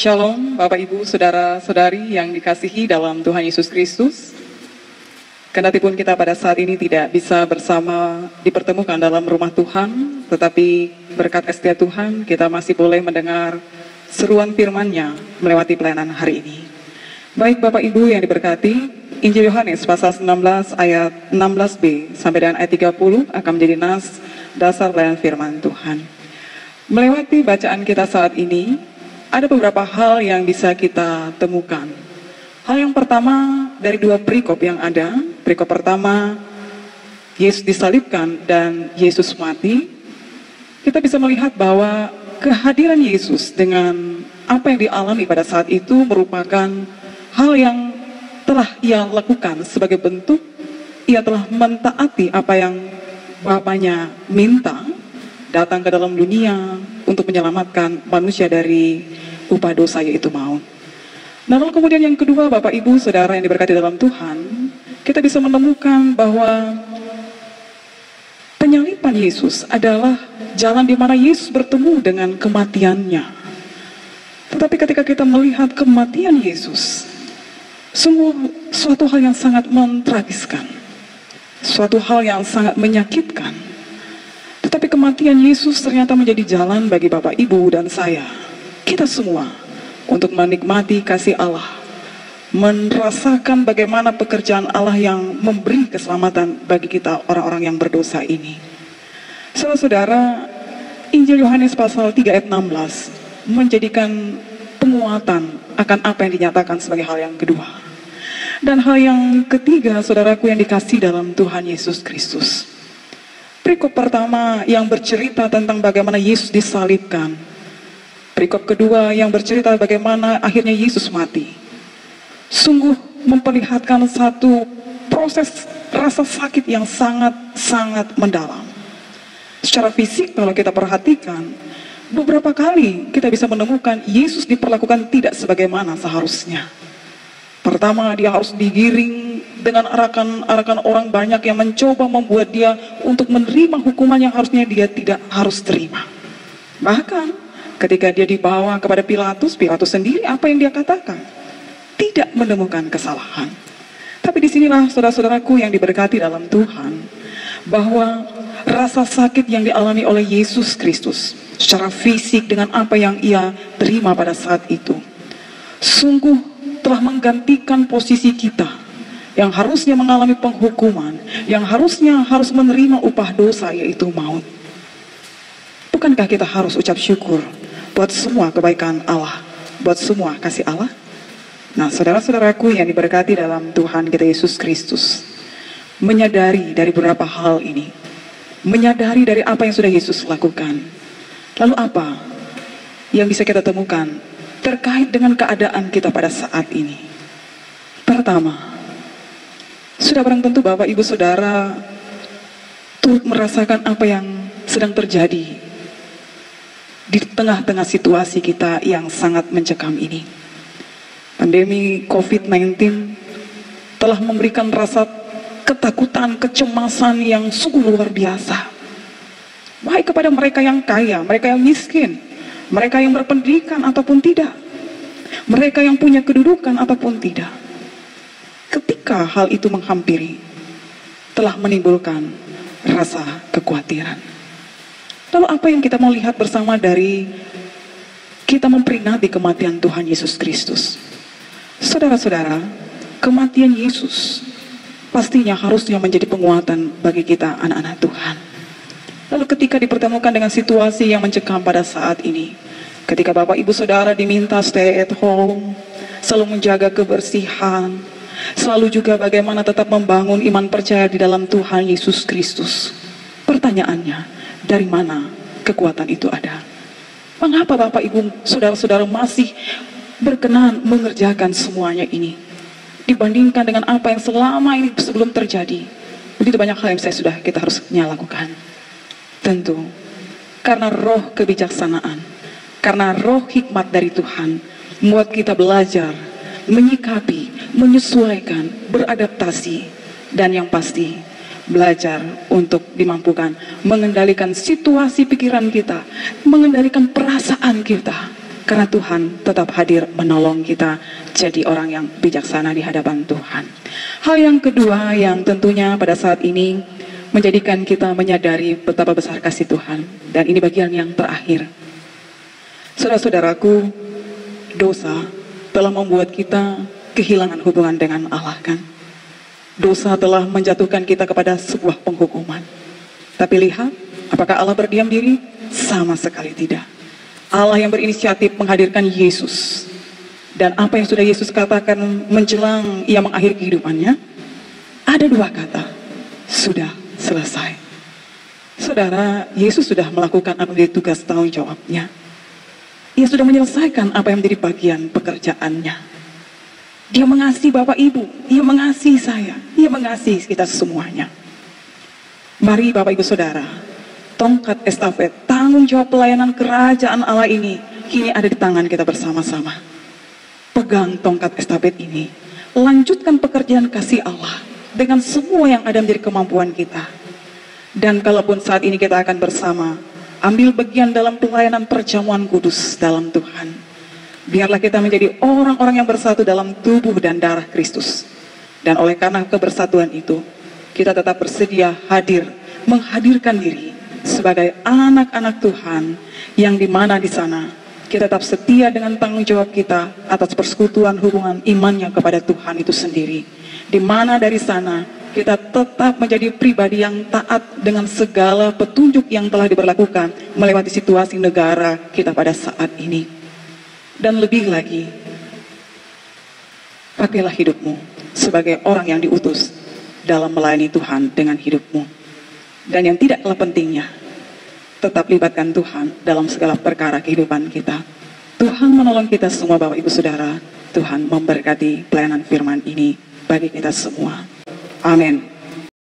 Shalom Bapak Ibu Saudara-saudari yang dikasihi dalam Tuhan Yesus Kristus. Kendatipun kita pada saat ini tidak bisa bersama dipertemukan dalam rumah Tuhan, tetapi berkat setia Tuhan kita masih boleh mendengar seruan firman-Nya melewati pelayanan hari ini. Baik Bapak Ibu yang diberkati, Injil Yohanes pasal 19 ayat 16b sampai dengan ayat 30 akan menjadi nas dasar pelayanan firman Tuhan. Melewati bacaan kita saat ini, ada beberapa hal yang bisa kita temukan. Hal yang pertama dari dua perikop yang ada. Perikop pertama, Yesus disalibkan dan Yesus mati. Kita bisa melihat bahwa kehadiran Yesus dengan apa yang dialami pada saat itu merupakan hal yang telah ia lakukan sebagai bentuk ia telah mentaati apa yang Bapaknya minta, datang ke dalam dunia untuk menyelamatkan manusia dari upah dosa yaitu maut. Nah, lalu kemudian yang kedua, Bapak Ibu Saudara yang diberkati dalam Tuhan, kita bisa menemukan bahwa penyaliban Yesus adalah jalan di mana Yesus bertemu dengan kematiannya. Tetapi ketika kita melihat kematian Yesus, sungguh suatu hal yang sangat mentragiskan, suatu hal yang sangat menyakitkan. Tetapi kematian Yesus ternyata menjadi jalan bagi Bapak Ibu dan saya, kita semua, untuk menikmati kasih Allah, merasakan bagaimana pekerjaan Allah yang memberi keselamatan bagi kita orang-orang yang berdosa ini. Saudara-saudara, Injil Yohanes pasal 3 ayat 16 menjadikan penguatan akan apa yang dinyatakan sebagai hal yang kedua. Dan hal yang ketiga, saudaraku yang dikasih dalam Tuhan Yesus Kristus. Perikop pertama yang bercerita tentang bagaimana Yesus disalibkan. Perikop kedua yang bercerita bagaimana akhirnya Yesus mati. Sungguh memperlihatkan satu proses rasa sakit yang sangat-sangat mendalam. Secara fisik kalau kita perhatikan, beberapa kali kita bisa menemukan Yesus diperlakukan tidak sebagaimana seharusnya. Pertama, dia harus digiring dengan arakan orang banyak yang mencoba membuat dia untuk menerima hukuman yang harusnya dia tidak harus terima. Bahkan ketika dia dibawa kepada Pilatus, Pilatus sendiri apa yang dia katakan? Tidak menemukan kesalahan. Tapi disinilah saudara-saudaraku yang diberkati dalam Tuhan, bahwa rasa sakit yang dialami oleh Yesus Kristus secara fisik dengan apa yang ia terima pada saat itu, sungguh telah menggantikan posisi kita yang harusnya mengalami penghukuman, yang harusnya harus menerima upah dosa yaitu maut. Bukankah kita harus ucap syukur buat semua kebaikan Allah, buat semua kasih Allah? Nah, saudara-saudaraku yang diberkati dalam Tuhan kita Yesus Kristus, menyadari dari beberapa hal ini, menyadari dari apa yang sudah Yesus lakukan, lalu apa yang bisa kita temukan terkait dengan keadaan kita pada saat ini? Pertama, sudah barang tentu Bapak Ibu Saudara turut merasakan apa yang sedang terjadi di tengah-tengah situasi kita yang sangat mencekam ini. Pandemi COVID-19 telah memberikan rasa ketakutan, kecemasan yang sungguh luar biasa. Baik kepada mereka yang kaya, mereka yang miskin, mereka yang berpendidikan ataupun tidak, mereka yang punya kedudukan ataupun tidak. Ketika hal itu menghampiri, telah menimbulkan rasa kekhawatiran. Lalu apa yang kita mau lihat bersama dari kita memperingati kematian Tuhan Yesus Kristus? Saudara-saudara, kematian Yesus pastinya harusnya menjadi penguatan bagi kita anak-anak Tuhan. Lalu ketika dipertemukan dengan situasi yang mencekam pada saat ini, ketika Bapak Ibu Saudara diminta stay at home, selalu menjaga kebersihan, selalu juga bagaimana tetap membangun iman percaya di dalam Tuhan Yesus Kristus. Pertanyaannya, dari mana kekuatan itu ada? Mengapa Bapak Ibu Saudara-saudara masih berkenan mengerjakan semuanya ini dibandingkan dengan apa yang selama ini sebelum terjadi? Begitu banyak hal yang kita harusnya lakukan. Tentu karena roh kebijaksanaan, karena roh hikmat dari Tuhan membuat kita belajar, menyikapi, menyesuaikan, beradaptasi, dan yang pasti belajar untuk dimampukan mengendalikan situasi pikiran kita, mengendalikan perasaan kita karena Tuhan tetap hadir menolong kita jadi orang yang bijaksana di hadapan Tuhan. Hal yang kedua yang tentunya pada saat ini menjadikan kita menyadari betapa besar kasih Tuhan, dan ini bagian yang terakhir. Saudara-saudaraku, dosa telah membuat kita kehilangan hubungan dengan Allah, kan? Dosa telah menjatuhkan kita kepada sebuah penghukuman. Tapi lihat, apakah Allah berdiam diri? Sama sekali tidak. Allah yang berinisiatif menghadirkan Yesus. Dan apa yang sudah Yesus katakan menjelang ia mengakhiri kehidupannya? Ada dua kata, sudah selesai. Saudara, Yesus sudah melakukan apa yang menjadi tugas tanggung jawabnya. Ia sudah menyelesaikan apa yang menjadi bagian pekerjaannya. Dia mengasihi Bapak Ibu, Ia mengasihi saya, Ia mengasihi kita semuanya. Mari Bapak Ibu Saudara, tongkat estafet, tanggung jawab pelayanan kerajaan Allah ini, kini ada di tangan kita bersama-sama. Pegang tongkat estafet ini, lanjutkan pekerjaan kasih Allah dengan semua yang ada menjadi kemampuan kita. Dan kalaupun saat ini kita akan bersama, ambil bagian dalam pelayanan perjamuan kudus dalam Tuhan. Biarlah kita menjadi orang-orang yang bersatu dalam tubuh dan darah Kristus. Dan oleh karena kebersatuan itu, kita tetap bersedia hadir, menghadirkan diri sebagai anak-anak Tuhan, yang dimana di sana kita tetap setia dengan tanggung jawab kita atas persekutuan hubungan imannya kepada Tuhan itu sendiri. Di mana dari sana kita tetap menjadi pribadi yang taat dengan segala petunjuk yang telah diberlakukan melewati situasi negara kita pada saat ini. Dan lebih lagi, pakailah hidupmu sebagai orang yang diutus dalam melayani Tuhan dengan hidupmu. Dan yang tidak kalah pentingnya, tetap libatkan Tuhan dalam segala perkara kehidupan kita. Tuhan menolong kita semua Bapak Ibu Saudara. Tuhan memberkati pelayanan firman ini bagi kita semua. Amin.